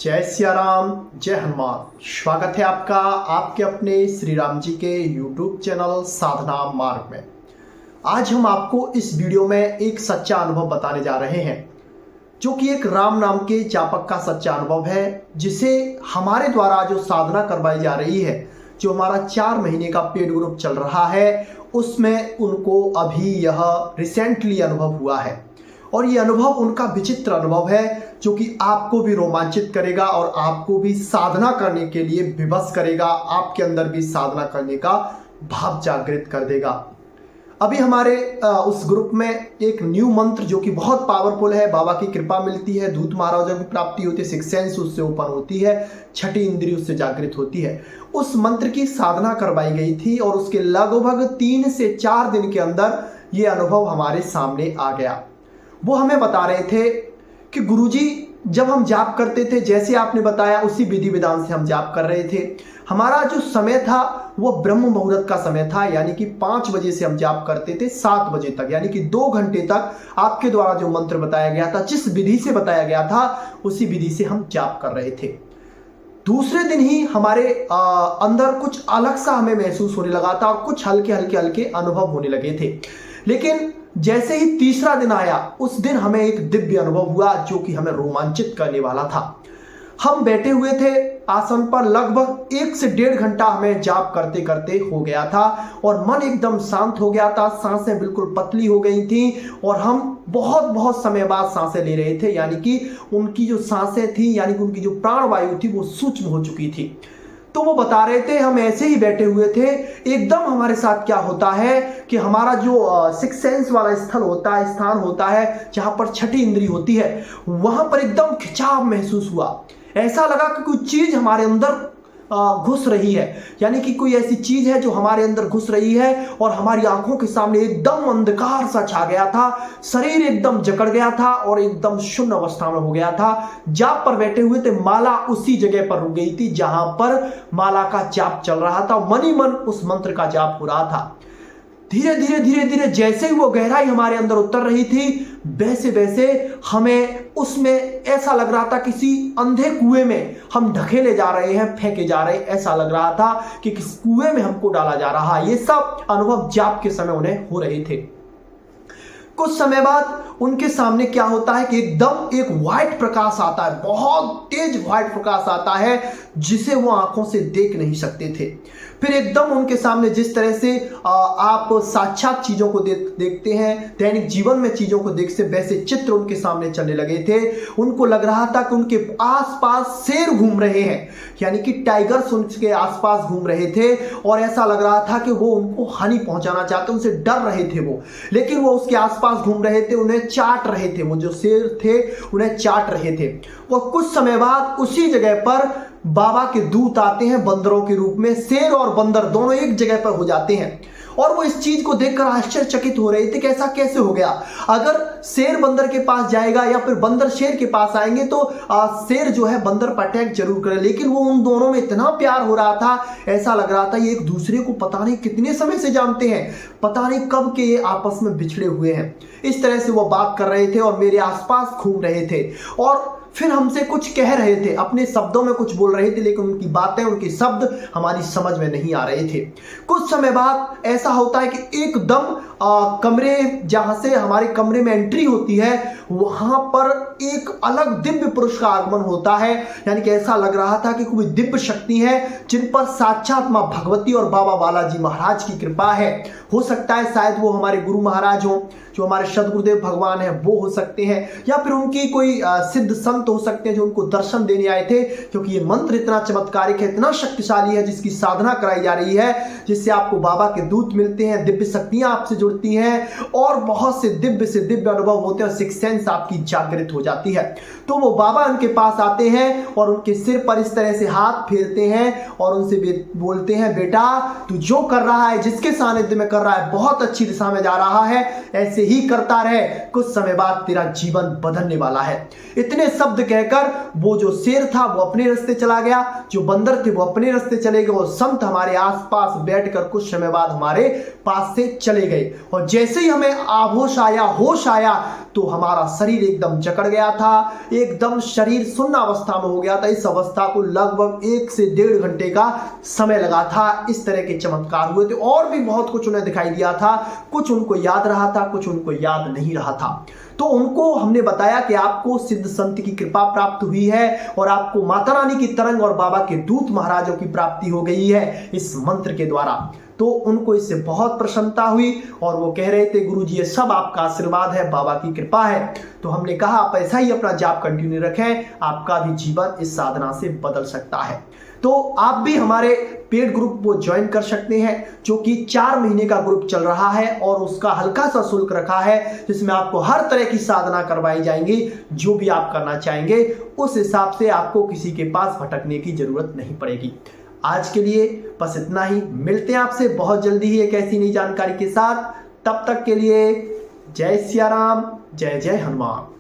जय सिया राम, जय हनुमान। स्वागत है आपका आपके अपने श्री राम जी के YouTube चैनल साधना मार्ग में। आज हम आपको इस वीडियो में एक सच्चा अनुभव बताने जा रहे हैं, जो कि एक राम नाम के जापक का सच्चा अनुभव है, जिसे हमारे द्वारा जो साधना करवाई जा रही है, जो हमारा 4 महीने का पेड ग्रुप चल रहा है, उसमें उनको अभी यह रिसेंटली अनुभव हुआ है। और ये अनुभव उनका विचित्र अनुभव है, जो कि आपको भी रोमांचित करेगा और आपको भी साधना करने के लिए विवश करेगा, आपके अंदर भी साधना करने का भाव जागृत कर देगा। अभी हमारे उस ग्रुप में एक न्यू मंत्र जो कि बहुत पावरफुल है, बाबा की कृपा मिलती है, दूत महाराजों की प्राप्ति होती है, सिक्स सेंस उससे ओपन होती है, छठी इंद्रिय उससे जागृत होती है। उस मंत्र की साधना करवाई गई थी और उसके लगभग 3 से 4 दिन के अंदर ये अनुभव हमारे सामने आ गया। वो हमें बता रहे थे कि गुरुजी, जब हम जाप करते थे, जैसे आपने बताया उसी विधि विधान से हम जाप कर रहे थे। हमारा जो समय था वो ब्रह्म मुहूर्त का समय था, यानी कि 5 बजे से हम जाप करते थे 7 बजे तक, यानी कि 2 घंटे तक आपके द्वारा जो मंत्र बताया गया था, जिस विधि से बताया गया था, उसी विधि से हम जाप कर रहे थे। दूसरे दिन ही हमारे अंदर कुछ अलग सा हमें महसूस होने लगा था और कुछ हल्के हल्के अनुभव होने लगे थे। लेकिन जैसे ही तीसरा दिन आया, उस दिन हमें एक दिव्य अनुभव हुआ, जो कि हमें रोमांचित करने वाला था। हम बैठे हुए थे आसन पर, लगभग 1 से 1.5 घंटा हमें जाप करते करते हो गया था और मन एकदम शांत हो गया था, सांसें बिल्कुल पतली हो गई थी और हम बहुत समय बाद सांसें ले रहे थे, यानी कि उनकी जो सांसें थी, यानी कि उनकी जो प्राणवायु थी, वो सूक्ष्म हो चुकी थी। तो वो बता रहे थे, हम ऐसे ही बैठे हुए थे, एकदम हमारे साथ क्या होता है कि हमारा जो सिक्स सेंस वाला स्थल होता है, स्थान होता है जहां पर छठी इंद्री होती है, वहां पर एकदम खिंचाव महसूस हुआ। ऐसा लगा कि कोई चीज हमारे अंदर घुस रही है, यानी कि कोई ऐसी चीज है जो हमारे अंदर घुस रही है और हमारी आंखों के सामने एकदम अंधकार सा छा गया था, शरीर एकदम जकड़ गया था और एकदम शून्य अवस्था में हो गया था। जाप पर बैठे हुए थे, माला उसी जगह पर रुक गई थी जहां पर माला का जाप चल रहा था, मन ही मन उस मंत्र का जाप हो रहा था। धीरे धीरे जैसे ही वो गहराई हमारे अंदर उतर रही थी, वैसे हमें उसमें ऐसा लग रहा था किसी अंधे कुएं में हम ढकेले जा रहे हैं, फेंके जा रहे हैं। ऐसा लग रहा था कि किस कुएं में हमको डाला जा रहा है। ये सब अनुभव जाप के समय उन्हें हो रहे थे। कुछ समय बाद उनके सामने क्या होता है कि एकदम एक व्हाइट प्रकाश आता है, बहुत तेज व्हाइट प्रकाश आता है, जिसे वो आंखों से देख नहीं सकते थे। फिर एकदम उनके सामने जिस तरह से आप साक्षात चीजों को देखते हैं, दैनिक जीवन में चीजों को देखते, वैसे चित्र उनके सामने चलने लगे थे। उनको लग रहा था कि उनके आसपास शेर घूम रहे हैं, यानी कि टाइगर्स उनके आसपास घूम रहे थे और ऐसा लग रहा था कि वो उनको हानि पहुंचाना चाहते, उनसे डर रहे थे वो। लेकिन वो उसके आसपास घूम रहे थे, उन्हें चाट रहे थे, वो जो शेर थे उन्हें चाट रहे थे। और कुछ समय बाद उसी जगह पर बाबा के दूत आते हैं बंदरों के रूप में। शेर और बंदर दोनों एक जगह पर हो जाते हैं और वो इस चीज को देखकर आश्चर्यचकित हो रहे थे कि ऐसा कैसे हो गया। अगर शेर बंदर के पास जाएगा या फिर बंदर शेर के पास आएंगे तो शेर जो है बंदर पर अटैक जरूर करे। लेकिन वो उन दोनों में इतना प्यार हो रहा था, ऐसा लग रहा था ये एक दूसरे को पता नहीं कितने समय से जानते हैं, पता नहीं कब के ये आपस में बिछड़े हुए हैं। इस तरह से वो बात कर रहे थे और मेरे आसपास घूम रहे थे और फिर हमसे कुछ कह रहे थे, अपने शब्दों में कुछ बोल रहे थे, लेकिन उनकी बातें, उनके शब्द हमारी समझ में नहीं आ रहे थे। कुछ समय बाद ऐसा होता है कि एकदम कमरे, जहां से हमारे कमरे में एंट्री होती है, वहां पर एक अलग दिव्य पुरुष का आगमन होता है। यानी कि ऐसा लग रहा था कि कोई दिव्य शक्ति है जिन पर साक्षात मां भगवती और बाबा बालाजी महाराज की कृपा है। हो सकता है शायद वो हमारे गुरु महाराज हो, जो हमारे सदगुरुदेव भगवान है, वो हो सकते हैं, या फिर उनकी कोई सिद्ध संत हो सकते हैं जो उनको दर्शन देने आए थे। क्योंकि ये मंत्र इतना चमत्कारिक है, इतना शक्तिशाली है, जिसकी साधना कराई जा रही है, जिससे आपको बाबा के दूत मिलते हैं, दिव्य शक्तियां आपसे जुड़ती हैं और बहुत से दिव्य अनुभव होते हैं और सिक्स सेंस आपकी जागृत हो जाती है। तो वो बाबा उनके पास आते हैं और उनके सिर पर इस तरह से हाथ फेरते हैं और उनसे बोलते हैं, बेटा तू जो कर रहा है, जिसके सानिध्य में कर रहा है, बहुत अच्छी दिशा में जा रहा है। ऐसे ऐसे ही करता रहे, कुछ समय बाद तेरा जीवन बदलने वाला है। इतने शब्द कहकर वो जो शेर था वो अपने रास्ते चला गया, जो बंदर थे वो अपने रास्ते चले गए, और संत हमारे आसपास बैठकर कुछ समय बाद हमारे पास से चले गए। और जैसे ही हमें आहोश आया, होश आया, तो हमारा शरीर एकदम जकड़ गया था, एकदम शरीर शून्य अवस्था में हो गया था। इस अवस्था को लगभग 1 से 1.5 घंटे का समय लगा था। इस तरह के चमत्कार हुए थे, और भी बहुत कुछ उन्हें दिखाई दिया था। कुछ उनको याद रहा था, कुछ उनको याद नहीं रहा था। तो उनको हमने बताया कि आपको सिद्ध संत की कृपा प्राप्त हुई है, और आपको माता रानी की तरंग और बाबा के दूत महाराजों की प्राप्ति हो गई है इस मंत्र के द्वारा। तो उनको इससे बहुत प्रसन्नता हुई, और वो कह रहे थे गुरुजी ये सब आपका आशीर्वाद है, बाबा की कृपा है। तो हमने कहा आप ऐसा ही अपना जाप कंटिन्यू रखें, आपका भी जीवन इस साधना से बदल सकता है। तो आप भी हमारे पेड ग्रुप को ज्वाइन कर सकते हैं, जो कि 4 महीने का ग्रुप चल रहा है, और उसका हल्का सा शुल्क रखा है, जिसमें आपको हर तरह की साधना करवाई जाएंगी। जो भी आप करना चाहेंगे उस हिसाब से आपको किसी के पास भटकने की जरूरत नहीं पड़ेगी। आज के लिए बस इतना ही, मिलते हैं आपसे बहुत जल्दी ही एक ऐसी नई जानकारी के साथ। तब तक के लिए जय सिया राम, जय जय हनुमान।